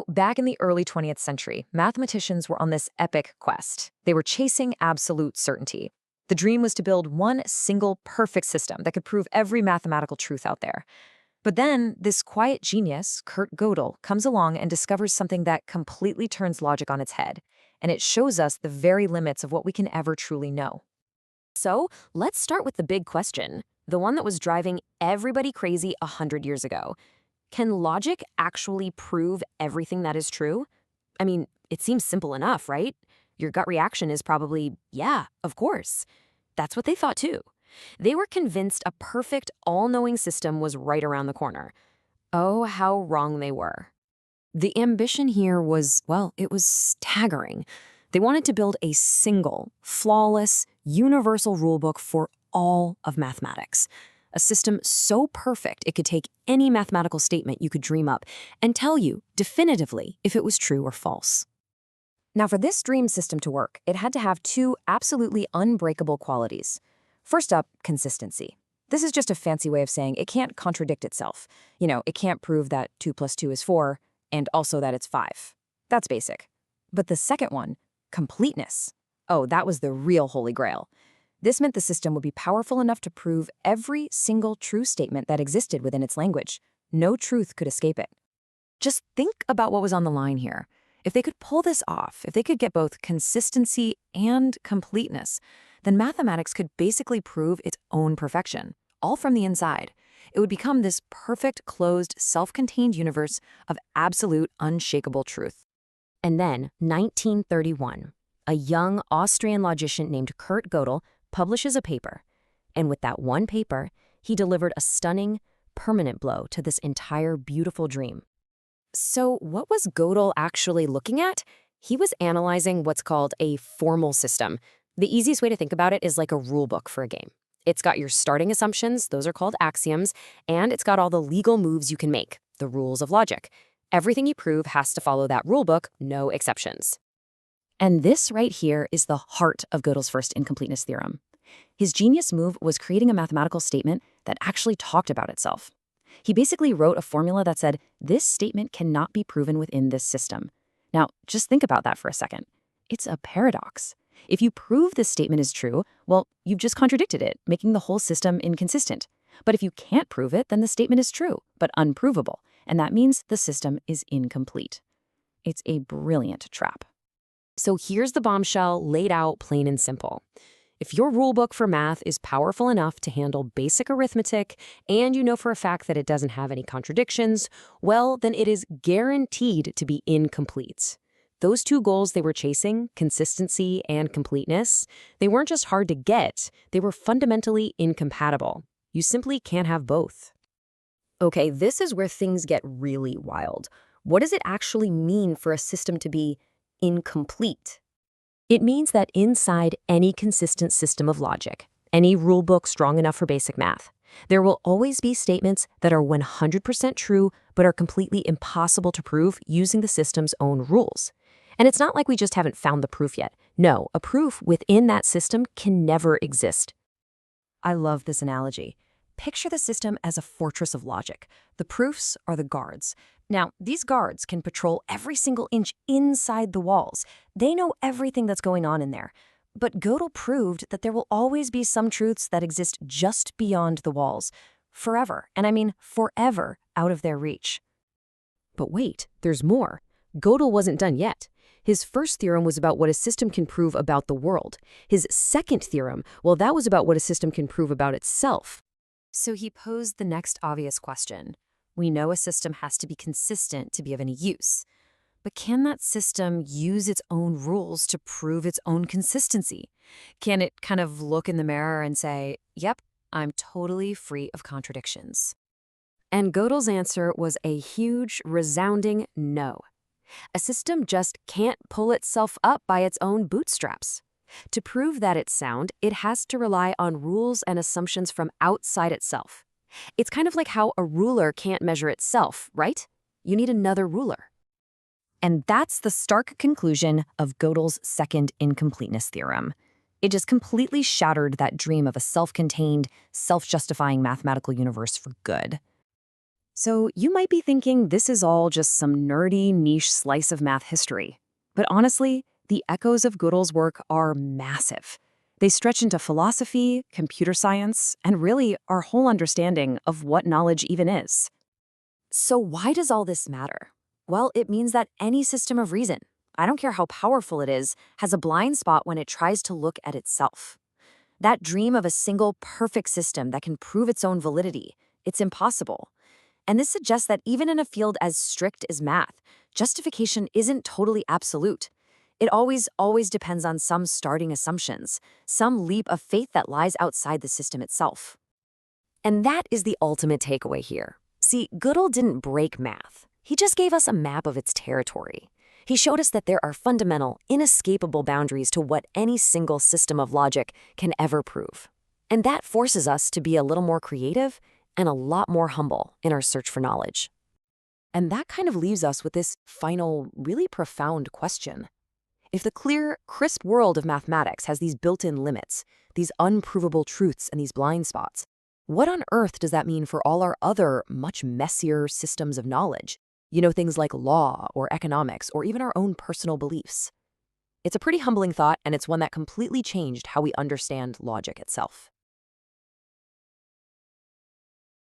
Back in the early 20th century, mathematicians were on this epic quest. They were chasing absolute certainty. The dream was to build one single perfect system that could prove every mathematical truth out there. But then, this quiet genius, Kurt Gödel, comes along and discovers something that completely turns logic on its head. And it shows us the very limits of what we can ever truly know. So, let's start with the big question, the one that was driving everybody crazy 100 years ago. Can logic actually prove everything that is true? I mean, it seems simple enough, right? Your gut reaction is probably, yeah, of course. That's what they thought too. They were convinced a perfect, all-knowing system was right around the corner. Oh, how wrong they were. The ambition here was, well, it was staggering. They wanted to build a single, flawless, universal rulebook for all of mathematics. A system so perfect it could take any mathematical statement you could dream up and tell you definitively if it was true or false. Now, for this dream system to work, it had to have two absolutely unbreakable qualities. First up, consistency. This is just a fancy way of saying it can't contradict itself. It can't prove that 2 plus 2 is 4, and also that it's 5. That's basic. But the second one, completeness. Oh, that was the real holy grail. This meant the system would be powerful enough to prove every single true statement that existed within its language. No truth could escape it. Just think about what was on the line here. If they could pull this off, if they could get both consistency and completeness, then mathematics could basically prove its own perfection, all from the inside. It would become this perfect, closed, self-contained universe of absolute, unshakable truth. And then, 1931, a young Austrian logician named Kurt Gödel publishes a paper. And with that one paper, he delivered a stunning, permanent blow to this entire beautiful dream. So what was Gödel actually looking at? He was analyzing what's called a formal system. The easiest way to think about it is like a rule book for a game. It's got your starting assumptions, those are called axioms, and it's got all the legal moves you can make, the rules of logic. Everything you prove has to follow that rule book, no exceptions. And this right here is the heart of Gödel's first incompleteness theorem. His genius move was creating a mathematical statement that actually talked about itself. He basically wrote a formula that said, this statement cannot be proven within this system. Now, just think about that for a second. It's a paradox. If you prove this statement is true, well, you've just contradicted it, making the whole system inconsistent. But if you can't prove it, then the statement is true, but unprovable, and that means the system is incomplete. It's a brilliant trap. So here's the bombshell laid out plain and simple. If your rulebook for math is powerful enough to handle basic arithmetic, and you know for a fact that it doesn't have any contradictions, well, then it is guaranteed to be incomplete. Those two goals they were chasing, consistency and completeness, they weren't just hard to get, they were fundamentally incompatible. You simply can't have both. Okay, this is where things get really wild. What does it actually mean for a system to be incomplete? It means that inside any consistent system of logic, any rulebook strong enough for basic math, there will always be statements that are 100% true but are completely impossible to prove using the system's own rules. And it's not like we just haven't found the proof yet. No, a proof within that system can never exist. I love this analogy. Picture the system as a fortress of logic. The proofs are the guards. Now, these guards can patrol every single inch inside the walls. They know everything that's going on in there. But Gödel proved that there will always be some truths that exist just beyond the walls. Forever, and I mean forever, out of their reach. But wait, there's more. Gödel wasn't done yet. His first theorem was about what a system can prove about the world. His second theorem, well, that was about what a system can prove about itself. So he posed the next obvious question. We know a system has to be consistent to be of any use. But can that system use its own rules to prove its own consistency? Can it kind of look in the mirror and say, yep, I'm totally free of contradictions? And Gödel's answer was a huge, resounding no. A system just can't pull itself up by its own bootstraps. To prove that it's sound, it has to rely on rules and assumptions from outside itself. It's kind of like how a ruler can't measure itself, right? You need another ruler. And that's the stark conclusion of Gödel's second incompleteness theorem. It just completely shattered that dream of a self-contained, self-justifying mathematical universe for good. So you might be thinking this is all just some nerdy niche slice of math history. But honestly, the echoes of Gödel's work are massive. They stretch into philosophy, computer science, and really our whole understanding of what knowledge even is. So why does all this matter? Well, it means that any system of reason, I don't care how powerful it is, has a blind spot when it tries to look at itself. That dream of a single perfect system that can prove its own validity, it's impossible. And this suggests that even in a field as strict as math, justification isn't totally absolute. It always depends on some starting assumptions, some leap of faith that lies outside the system itself. And that is the ultimate takeaway here. See, Gödel didn't break math. He just gave us a map of its territory. He showed us that there are fundamental, inescapable boundaries to what any single system of logic can ever prove. And that forces us to be a little more creative and a lot more humble in our search for knowledge. And that kind of leaves us with this final, really profound question. If the clear, crisp world of mathematics has these built-in limits, these unprovable truths and these blind spots, what on earth does that mean for all our other, much messier systems of knowledge? Things like law or economics or even our own personal beliefs. It's a pretty humbling thought, and it's one that completely changed how we understand logic itself.